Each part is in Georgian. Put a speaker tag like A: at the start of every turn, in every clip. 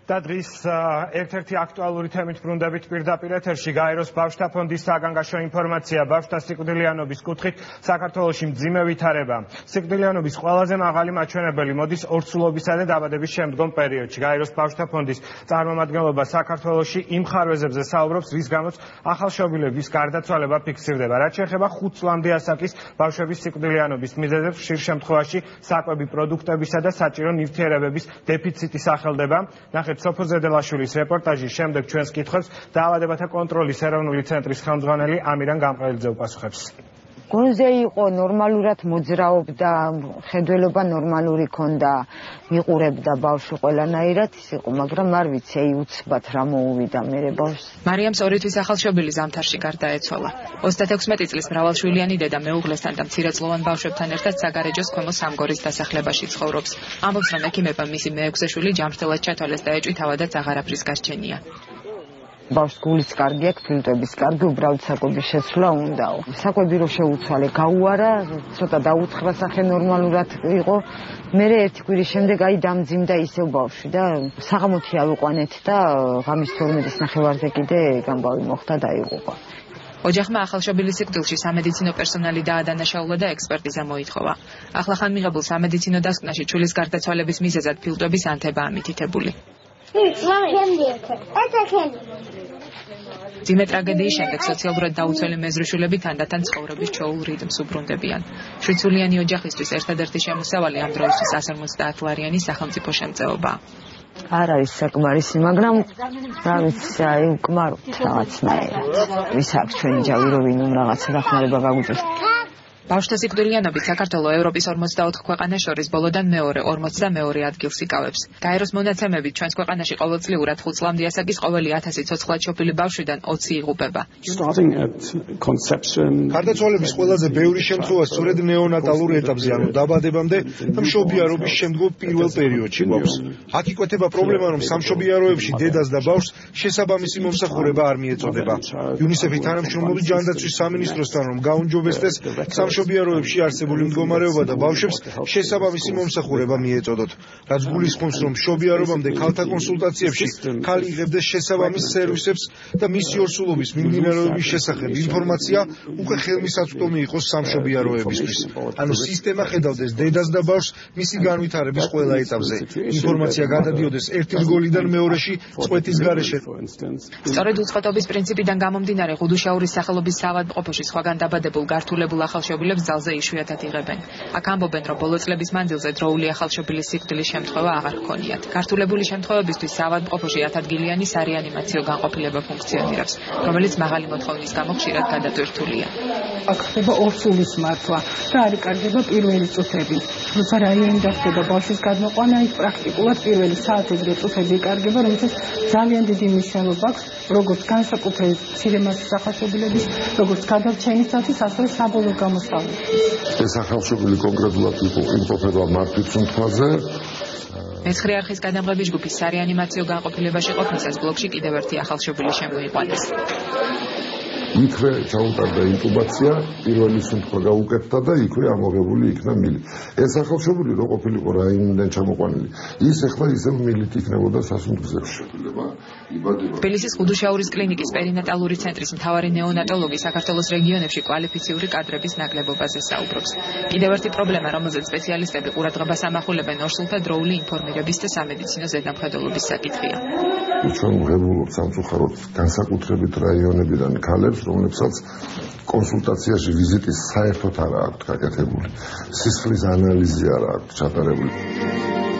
A: და დღის ერთ-ერთი აქტუალური თემით ბრუნდებით პირდაპირ ეთერში გაეროს ბავშვთა ფონდის საგანგაშო ინფორმაცია ბავშვთა სიკვდილიანობის კუთხით საქართველოში მძიმე ვითარება. სიკვდილიანობის ყველაზე მაღალი მაჩვენებელი მოდის ორსულობისა და დაბადების შემდგომ პერიოდში. გაეროს ბავშვთა ფონდის წარმომადგენლობა საქართველოში იმ ხარვეზებზე საუბრობს, რის გამოც ახალშობილების გარდაცვალება ფიქსირდება. რაც შეეხება 5 წლამდე ასაკის ბავშვების სიკვდილიანობის მიზეზებს, ხშირ შემთხვევაში საკვები პროდუქტებისა და საჭირო ნივთიერებების დეფიციტი სახელდება. სოფო ზედელაშვილის რეპორტაჟის შემდეგ ჩვენს კითხვებს დაავადებათა კონტროლის ეროვნული ცენტრის ხელმძღვანელი ამირან გამყრელიძე უპასუხებს.
B: გუნზე იყო ნორმალურად მოძრაობდა, ხედველობა ნორმალური ქონდა, მიყურებდა ბავშვი ყველანაირად ის იყო, მაგრამ არ ვიცი, უცბად რა მოუვიდა მე ბავშვს.
C: მარიამს 2 თვის ახალშობილი ზამთარში გარდაეცვალა. 36 წლის მრავალშვილიანი დედა მეუღლესთან და მცირეწლოვან ბავშვებთან ერთად საგარეჯოს ქვემო სამგორის დასახლებაში ცხოვრობს. ამბობს, რომ ექიმებმა მისი მეექვსე შვილი ჯამრთელად ჩათვალეს და ეჭვითავადაც აღარაფრის გასჩენია.
B: ბავშვს გულის კარგი აქვს, ფილტვების კარგი, უბრალოდ საკვების შეცვლა უნდაო. საკვები რო შეუცვალე, გაუარა, ცოტა დაუთხრა სახე ნორმალურად იყო. მე ერთი კვირის შემდეგ დამძიმდა ისევ ბავშვი და საღამოთი ავიყვანეთ და ღამის 12-ის ნახევარზე კიდე გამბავი მოხდა და დაიღუპა.
C: ოჯახმა ახალშობილის სიკვდილში სამედიცინო პერსონალი დაადანაშაულა და ექსპერტიზა მოითხოვა. ახლახან მიღებულ სამედიცინო დასკვნაში ჩვილის გარდაცვალების მიზეზად ფილტვების ანთებაა მითითებული. ძიმე ტრაგედიის შემდეგ სოციალურად დაუცველი მეზრიშვილები თანდათან ცხოვრების ჩაულ რიტმს უბრუნდებიან. 7 წლიანი ოჯახისთვის ერთადერთი შემოსავალი ამ დროისთვის 150 ლარიანი სახელმწიფო შემწეობაა.
B: არ არის საკმარისი, მაგრამ რა ვიცი, უკმარობთ რაღაცნაირად. ვის აქვს ჩვენი ჯავი რო ვინ რაღაცა დახმარება გაგვიწევს.
C: ბავშვთა სიკვდილიანობით საქართველოს ევროპის 44 ქვეყანას შორის ბოლოდან მეორე 42 ადგილს იკავებს. გაეროს მონაცემებით ჩვენს ქვეყანაში ყოველწლიურად 5 წლამდე ასაკის ყოველი 1000 ცოცხლად შობილი ბავშვიდან 20 იღუპება.
D: გარდაცვალების ყველაზე ბევრი შემთხვევა სწორედ ნეონატალურ ეტაპზე, ანუ დაბადებამდე და მშობიარობის შემდგომ პირველ პერიოდში გვაქვს. აქ იკვეთება პრობლემა, რომ სამშობიაროებში დედას და ბავშვს შესაბამისი მომსახურება არ მიეწოდება. იუნისეფი თანამშრომლობს ჯანდაცვის სამინისტროსთან, რომ გაუმჯობესდეს სამშობიაროებში არსებული მდგომარეობა და ბავშვებს შესაბამისი მომსახურება მიეწოდოთ. რაც გულისხმობს, რომ მშობიარობამდე ქალთა კონსულტაციებში ქალი იღებდეს შესაბამის სერვისებს და მისი ორსულობის მიმდინარეობის შესახებ ინფორმაცია უკვე ხელმისაწვდომი იყოს სამშობიაროებისთვის. ანუ სისტემა ხედავდეს დედას და ბავშვს მისი განვითარების ყველა ეტაპზე. ინფორმაცია გადადიოდეს ერთი რგოლიდან მეორეში წყვეთის გარეშე.
C: სწორედ უწყვეტობის პრინციპიდან გამომდინარე, ღუდუშაურის სახელობის საავადმყოფოში სხვაგან დაბადებულ გართულებულ ახალშობილებს ძალზე იშვიათად იღებენ. აქ ამბობენ, რომ ბოლო წლების მანძილზე დროული ახალშობილის სიკვდილის შემთხვევა აღარ ჰქონიათ. გართულებული შემთხვევებისთვის საავადმყოფოში 10 ადგილიანი სარეანიმაციო განყოფილება ფუნქციონირებს, რომელიც მაღალი მოთხოვნის გამო ხშირად გადატვირთულია.
E: აქ ხდება ორსულის მართვა და არ იკარგება პირველი წუთები. როცა რაიონიდან ხდება ბავშვის გადმოყვანა, იქ პრაქტიკულად პირველი საათებზე წუთები იკარგება, რომელსაც ძალიან დიდი მნიშვნელობა აქვს, როგორც განსაკუთრებით მცირე მასის ახალშობილების, როგორც გადარჩენისათვის, ასევე საბოლოო გამოსავლის.
F: ეს ახალშობილი კონკრეტულად იმყოფება მართვის მთაზე.
C: მეცხრე არხის გადამღების ჯგუფის სარეანიმაციო განყოფილებაში ყოფნისას ბლოკში კიდევ ერთი ახალშობილი შემოიყვანეს.
F: იქვე ჩაუტარდა ინკუბაცია, პირველი შემთხვევა გაუკეთდა და იქვე ამოღებული იქნა მილი. ეს ახალშობილი რო ყოფილიყო რაიონიდან ჩამოყვანილი, ის ახლა ისევ მილით იქნებოდა სასუნთქზევში.
C: თბილისის ღუდუშაურის კლინიკის პერინატალური ცენტრის მთავარი ნეონატოლოგი საქართველოს რეგიონებში კვალიფიციური კადრების ნაკლებობაზე საუბრობს. კიდევ ერთი პრობლემა, რომელზეც სპეციალისტები ყურადღებას ამახვილებენ, ორსულთა დროული ინფორმირების და სამედიცინო ზედამხედველობის საკითხია.
F: ჩვენ ვღებულობთ სამწუხაროდ განსაკუთრებით რაიონებიდან ქალებს, რომლებსაც კონსულტაციაში ვიზიტის საერთოდ არ აქვთ გაკეთებული. სისხლის ანალიზი არ აქვთ ჩატარებული.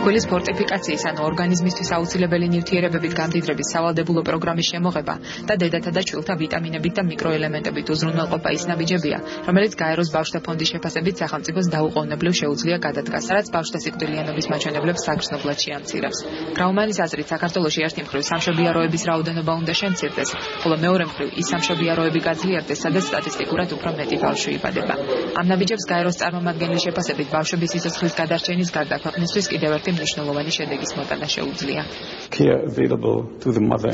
C: გულის ფორტიფიკაციის ანუ ორგანიზმისთვის აუცილებელი ნივთიერებებით გამდიდრების სავალდებულო პროგრამის შემოღება და დედათა და ჩვილთა ვიტამინებით და მიკროელემენტებით უზრუნველყოფა ის ნაბიჯებია, რომელიც გაეროს ბავშვთა ფონდის შეფასებით სახელმწიფოს დაუყოვნებლივ შეუძლია გადადგას, რაც ბავშვთა სიკვდილიანობის მაჩვენებლებს საგრძნობლად შეამცირებს. გრაუმანის აზრით, საქართველოში ერთი მხრივ სამშობიაროების რაოდენობა უნდა შემცირდეს, ხოლო მეორე მხრივ ის სამშობიაროები გაძლიერდეს, სადაც სტატისტიკურად უფრო მეტი ბავშვი იბადება. ამ ნაბიჯებს გაეროს წარმომადგენლის შეფასებით ბავშვების სიცოცხლის გადარჩენის გარდა ქვეყნისთვის კიდევ ერთი მნიშვნელოვანი შედეგის მოტანა შეუძლია.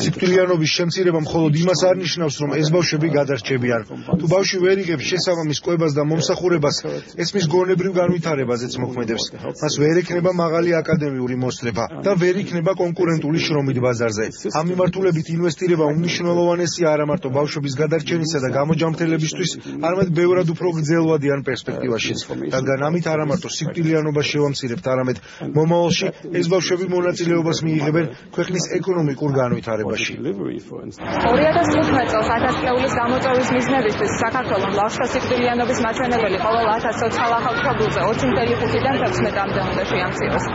D: სიკვდილიანობის შემცირება მხოლოდ იმას არ ნიშნავს, რომ ეს ბავშვები გადარჩებიან. თუ ბავშვი ვერ იღებს შესაბამის კვებას და მომსახურებას, ეს მის გონებრივ განვითარებაზეც მოქმედებს. მას ვერ ექნება მაღალი აკადემიური მოსწრება და ვერ იქნება კონკურენტული შრომით ბაზარზე. ამ მიმართულებით ინვესტირება უმნიშვნელოვანესია არა მარტო ბავშვების გადარჩენისა და გამოჯამრთელებისთვის, არამედ ბევრად უფრო გრძელვადიან პერსპექტივაშიც. რადგან ამით არა მარტო სიკვდილიანობას შევამცირებთ, არამედ მომავალში ეს ბავშვები მონაწილეობას მიიღებენ ქვეყნის ეკონომიკურ განვითარებაში.
G: 2015 წელს 1000 წლეულის გამოწვევის მიზნებისთვის საქართველოს ბავშვთა სიკვდილიანობის მაჩვენებელი ყოველ 1000 სოციალ ახალგაზრდულზე 20.5-დან 16-მდე უნდა შეამციროს.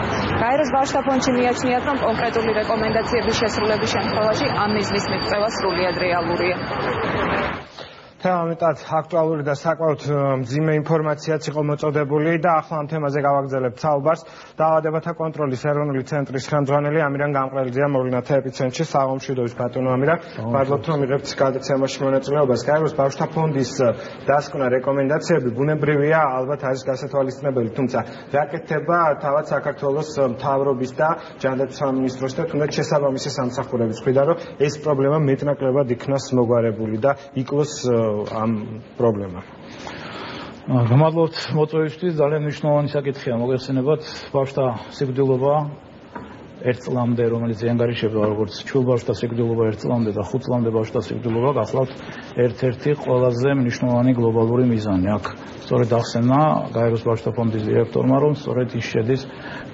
G: გაეროს ბავშვთა ფონდში მიაჩნიათ, რომ კონკრეტული რეკომენდაციების შესრულების შემთხვევაში ამ მიზნის მიღწევა სრულიად რეალურია.
A: თემამეტად აქტუალური და საკმაოდ მძიმე ინფორმაციაც იყო მოწოდებული და ახლა ამ თემაზე გავაგრძელებთ საუბარს. დაავადებათა კონტროლის ეროვნული ცენტრის ხელმძღვანელი ამირან გამყრელიძეა მოვლენათა ეპიცენტრში. საღამომშვიდობის ბატონო ამირან, მადლობთ რომ იღებთ გადაცემაში მონაწილეობას. გაეროს ბავშვთა ფონდის დასკვნა რეკომენდაციები ბუნებრივია, ალბათ არის გასათვალისწინებელი, თუმცა რა კეთდება თავად საქართველოს მთავრობის და ჯანდაცვის სამინისტროს და თუნდაც შესაბამისი სამსახურების მხრიდან, რომ ეს პრობლემა მეტნაკლებად იქნას მოგვარებული და იკლოს ამ პრობლემა.
H: გამადლობთ მოწვევისთვის, ძალიან მნიშვნელოვანი საკითხია მოგეხსენებათ ბავშვთა სიკვდილობა 1 წლამდე, რომელიც ანგარიშება როგორც ჩულ ბავშვთა სიკვდილობა 1 წლამდე და 5 წლამდე ბავშვთა სიკვდილობა გახლავთ ერთ-ერთი ყველაზე მნიშვნელოვანი გლობალური მიზანი. აქ სწორედ ახსენა გაეროს ბავშვთა ფონდის დირექტორმა, რომ სწორედ ის შედის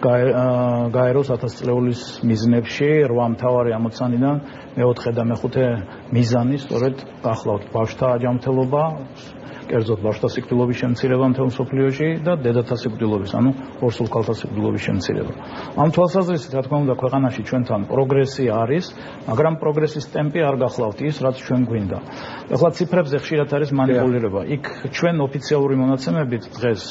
H: გაეროს 1000 წლეულის მიზნებში 8 მთავარი ამოცანიდან მეოთხე და მეხუთე მიზანი სწორედ გახლავთ ბავშვთა აჯანმრთელობა, კერძოდ ბავშვთა სიკვდილობის შემცირება მთელ მსოფლიოში და დედათა სიკვდილობის, ანუ ორსულ ქალთა სიკვდილობის შემცირება. ამ თვალსაზრისით, რა თქმა უნდა, ქვეყანაში ჩვენთან პროგრესი არის, მაგრამ პროგრესის ტემპი არ გახლავთ ის, რაც ჩვენ გვინდა. ეხლა ციფრებზე ხშირად არის მანიპულირება. იქ ჩვენ ოფიციალური მონაცემებით დღეს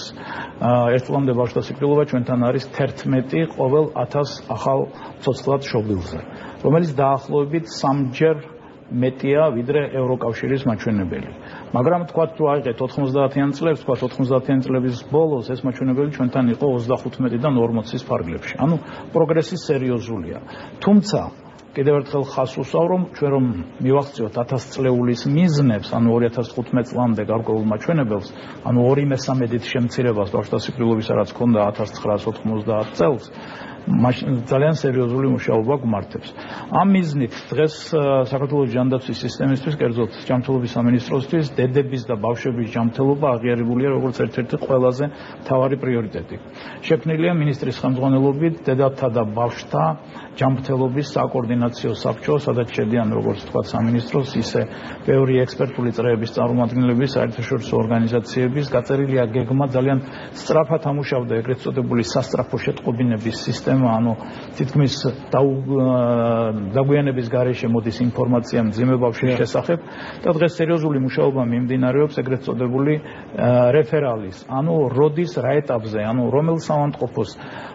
H: 1 წლამდე ბავშვთა სიკვდილობა ჩვენთან არის 11 ყოველ 1000 ახალ ცოცხლად შობილზე, რომელიც დაახლოებით 3-ჯერ მეტია ვიდრე ევროკავშირის მაჩვენებელი. მაგრამ თქვათ თუ აიღეთ 90-იან წლებს, თქვათ 90-იან წლების ბოლოს ეს მაჩვენებელი ჩვენთან იყო 35-დან 40-ის ფარგლებში. ანუ პროგრესი სერიოზულია. თუმცა კიდევ ერთხელ ხაზს უსვამ, რომ ჩვენ რომ მივახციოთ 1000 წლეულის მიზნებს, ანუ 2015 წლამდე გარკვეულ მაჩვენებელს, ანუ 2/3-ით შემცირებას ბავშვთა სიკვდილობისა, რაც ჰქონდა 1990 წელს, ძალიან სერიოზული მუშაობა გვმართებს. ამ მიზნით დღეს საქართველოს ჯანდაცვის სისტემისთვის, კერძოდ ჯანმრთელობის სამინისტროსთვის, დედების და ბავშვების ჯანმრთელობა აღიარებულია როგორც ერთ-ერთი ყველაზე მთავარი პრიორიტეტი. შექმნილია მინისტრის ხელმძღვანელობით დედათა და ბავშვთა ჯანმრთელობის საკოორდინაციო საბჭო, სადაც შედიან როგორც თქვა სამინისტროს, ისე ბევრი ექსპერტული წრეების წარმომადგენლები, საერთაშორისო ორგანიზაციების, გაწერილია გეგმა ძალიან სწრაფად ამუშავდა ეგრეთ წოდებული სასწრაფო შეტყობინების სისტემა, ანუ თითქმის დაგვიანების გარეშე მოდის ინფორმაცია მძიმე ბავშვის შესახებ და დღეს სერიოზული მუშაობა მიმდინარეობს ეგრეთ წოდებული რეფერალის, ანუ როდის რა ეტაპზე, ანუ რომელ საავადმყოფოს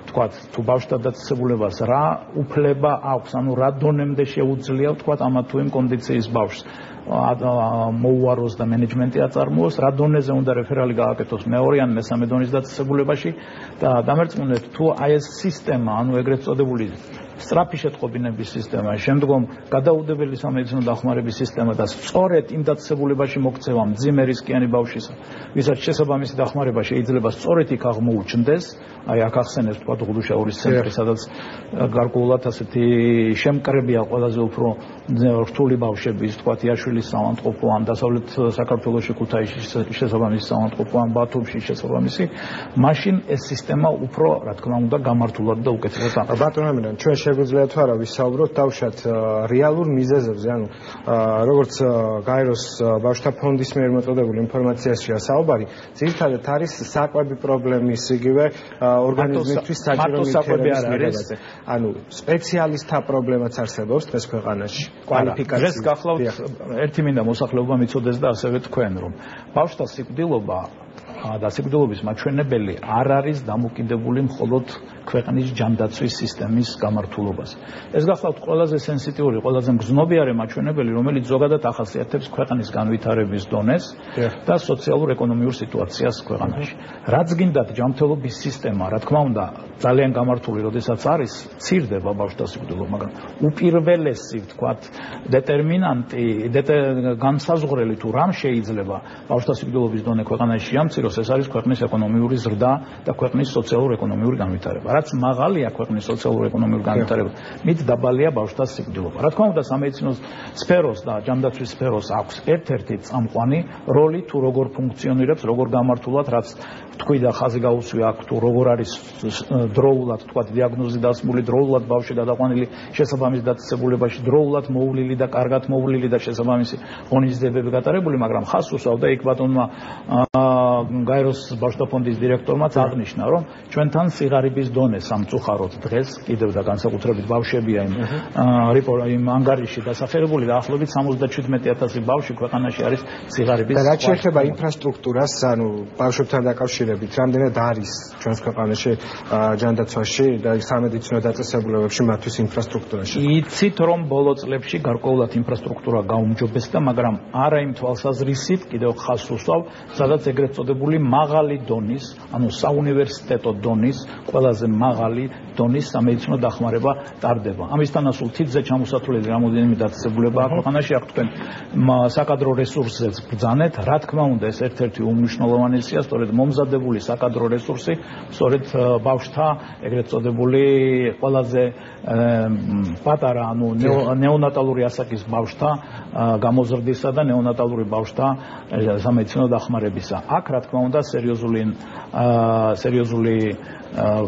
H: თქვათ თუ ბავშვთა დაწესებულებას რა უფლება აქვს, ანუ რა დონემდე შეუძლია თქვათ ამა თუ იმ კონდიციის ბავშვს მოუაროს და მენეჯმენტი აწარმოოს, რა დონეზე უნდა რეფერალი გააკეთოს მეორე ან მესამე დონის დაწესებულებაში და დამერწმუნეთ თუ აი ეს სისტემა, ანუ ეგრეთ წოდებული სწრაფი შეტყობინების სისტემა, შემდგომ გადაუდებელი სამედიცინო დახმარების სისტემა და სწორედ იმ დაწესებულებაში მოქცევა მძიმე რისკიანი ბავშვისა, ვისაც შესაბამისი დახმარება შეიძლება სწორედ იქ აღმოუჩნდეს, აი აქ ახსენეს თქვა ღუდუშაურის ცენტრი, სადაც გარკვეულად ასეთი შემკრებია ყველაზე უფრო რთული ბავშვების, თქვა იაშვილის საავადმყოფო, ან დასავლეთ საქართველოში ქუთაისში შესაბამისი საავადმყოფო, ან ბათუმში შესაბამისი, მაშინ ეს სისტემა უფრო, რა თქმა უნდა, გამართულად და უკეთესად აღწევს.
A: ბატონო ამირან, ჩვენ შეგვიძლია თუ არა ვისაუბროთ დავუშვათ რეალურ მიზეზებზე, ანუ როგორც გაეროს ბავშვთა ფონდის მიერ მოწოდებული ინფორმაციაშია საუბარი, ძირითადად არის საკვები პრობლემის იგივე ორგანიზმისთვის საჭირო ნივთიერებაზე. ანუ სპეციალისტთა პრობლემაც არსებობს დღეს ქვეყანაში. კვალიფიკაციის.
H: დღეს გახლავთ ერთი მინდა მოსახლეობა მიცოდეს და ასევე თქვენ, რომ ბავშვთა სიკვდილობა და სიკვდილობის მაჩვენებელი არ არის დამოკიდებული მხოლოდ ქვეყნის ჯანდაცვის სისტემის გამართულობას. ეს გახლავთ ყველაზე სენსიტიური, ყველაზე მგრძნობიარე მაჩვენებელი, რომელიც ზოგადად ახასიათებს ქვეყნის განვითარების დონეს და სოციალურ-ეკონომიურ სიტუაციას ქვეყანაში. რაც გინდათ ჯანმრთელობის სისტემა, რა თქმა უნდა, ძალიან გამართული, როდესაც არის, ცირდება ბავშვთა სიკვდილობა, მაგრამ უპირველესი, ვთქვათ, დეტერმინანტი, განსაზღვრელი თუ რამ შეიძლება ბავშვთა სიკვდილობის დონე ქვეყანაში შეამციროს, ეს არის ქვეყნის ეკონომიური ზრდა და ქვეყნის სოციალურ-ეკონომიური განვითარება. რაც მაღალია ქვეყნის სოციალურ-ეკონომიური განვითარება, მით დაბალია ბავშვთა სიკვდილობა. რა თქმა უნდა, სამედიცინო სფეროს და ჯანდაცვის სფეროს აქვს ერთ-ერთი წამყვანი როლი თუ როგორ ფუნქციონირებს, როგორ გამართულად, რაც თქვი და ხაზი გაუსვი აქ თუ როგორ არის დროულად, თქვათ, დიაგნოზი დასმული, დროულად ბავშვი გადაყვანილი შესაბამის დაწესებულებაში, დროულად მოვლილი და კარგად მოვლილი და შესაბამისი ღონისძიებები გატარებული, მაგრამ ხაზს უსვავდა იქ ბატონმა გაეროს ბავშვთა ფონდის დირექტორმაც აღნიშნა, რომ ჩვენთან სიღარიბის დონე სამწუხაროდ დღეს კიდევ და განსაკუთრებით ბავშვებია იმ ანგარიში დასახელებული და ახლობით 77,000 ბავშვი ქვეყანაში არის სიღარიბის.
A: რაც შეეხება ინფრასტრუქტურას, ანუ ბავშვებთან დაკავშირებით, რამდენად არის ჩვენს ქვეყანაში ჯანდაცვაში და სამედიცინო დაწესებულებებში მათთვის ინფრასტრუქტურაში?
H: იცით, რომ ბოლო წლებში გარკვეულად ინფრასტრუქტურა გაუმჯობესდა, მაგრამ არა იმ თვალსაზრისით, კიდევ ხაზს უსვავ, სადაც ეგრეთ წოდებული მაღალი დონის, ანუ საუნივერსიტეტო დონის, ყველაზე მაღალი დონის სამედიცინო დახმარება ტარდება. ამისთან ასულ თითზე ჩამოსათვლელი რამოდენიმე დაწესებულება ქვეყანაში აქვს თქვენ საკადრო რესურსზეც ბრძანეთ. რა თქმა უნდა, ეს ერთ-ერთი უმნიშვნელოვანესია, სწორედ მომზადებული საკადრო რესურსი, სწორედ ბავშვთა ეგრეთ წოდებული ყველაზე პატარა, ანუ ნეონატალური ასაკის ბავშვთა გამოზრდისა და ნეონატალური ბავშვთა სამედიცინო დახმარებისა. აქ რა თქმა უნდა სერიოზული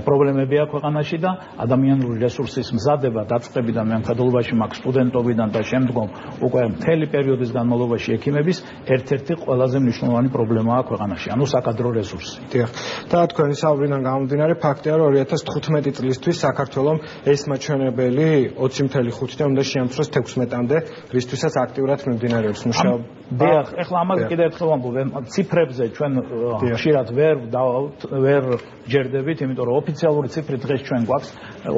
H: პრობლემები აქვს ქვეყანაში და ადამიანური რესურსის მზადება დაწყებიდან მემხედველობაში მაქვს სტუდენტობიდან და შემდგომ უკვე მთელი პერიოდის განმავლობაში ექიმების ერთ-ერთი ყველაზე მნიშვნელოვანი პრობლემაა ქვეყანაში, ანუ საკადრო რესურსი.
A: დიახ. და თქვენი საუბრიდან გამომდინარე ფაქტია, რომ 2015 წლისთვის საქართველოს ეს მაჩვენებელი 20.5-დან უნდა შეამციროს 16-მდე, რისთვისაც აქტიურად მიმდინარეობს მუშაობა.
H: დიახ, ეხლა ამაზე კიდევ ერთხელ ვამბობ, ციფრებზე ჩვენ ხშირად ვერ ჯერდებით, იმიტომ რომ ოფიციალური ციფრი დღეს ჩვენ გვაქვს,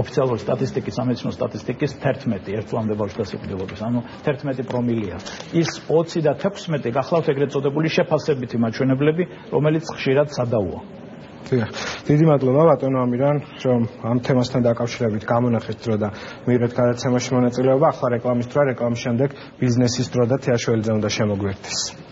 H: ოფიციალური სტატისტიკის, სამედიცინო სტატისტიკის 11 ერთწლამდე ბავშვთა სიკვდილობის, ანუ 11 პრომილია. ის 20 და 16 გახლავთ ეგრეთ წოდებული შეფასებითი მაჩვენებლები, რომელიც ხშირად სადავოა.
A: დიდი მადლობა ბატონო ამირან, რომ ამ თემასთან დაკავშირებით გამონახეთ დრო და მიიღეთ გადაცემაში მონაწილეობა. ახლა რეკლამის დროა, რეკლამის შემდეგ ბიზნესის დრო და თეაშველიძე უნდა შემოგვიერთდეს.